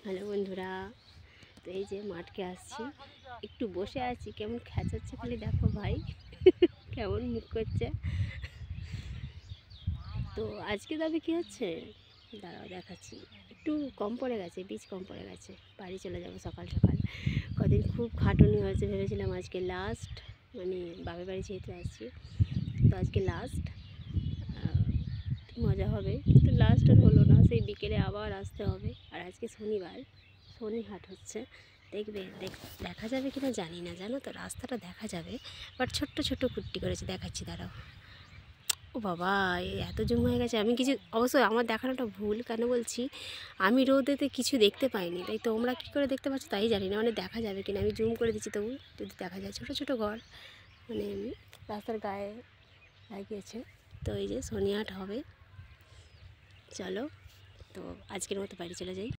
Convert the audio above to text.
Hello বন্ধুরা, তো এই যে মাঠকে আসছি, একটু বসে আছি। কেমন খেঁচাচ্ছে খালি দেখো ভাই, কেমন মুখ করছে। তো আজকে তবে কী হচ্ছে দাঁড়াও দেখাচ্ছি। একটু কম পড়ে গেছে, বীজ কম পড়ে গেছে। বাড়ি চলে যাবো সকাল সকাল। কদিন খুব খাটুনি হয়েছে, ভেবেছিলাম আজকে লাস্ট, মানে বাপের বাড়ি যেহেতু আসছি, তো আজকে লাস্ট মজা হবে, কিন্তু লাস্ট আর হলো না। সেই বিকেলে আবার আসতে হবে। আর আজকে শনিবার, শনি হাট হচ্ছে, দেখবে দেখা যাবে কিনা জানি না, জানো তো রাস্তাটা দেখা যাবে, বাট ছোট্ট ছোট্ট কুট্টি করেছে, দেখাচ্ছি দাঁড়াও। ও বাবা, এত জুম হয়ে গেছে। আমি কিছু, অবশ্যই আমার দেখানোটা ভুল, কেন বলছি, আমি রোদেতে কিছু দেখতে পাইনি, তাই তোমরা কী করে দেখতে পাচ্ছ তাই জানি না, মানে দেখা যাবে কিনা। আমি জুম করে দিচ্ছি, তবু যদি দেখা যায়। ছোটো ছোটো ঘর মানে রাস্তার গায়ে লাগিয়েছে। তো এই যে শনি হাট হবে, চলো তো আজকের মতো বাড়ি চলে যাই।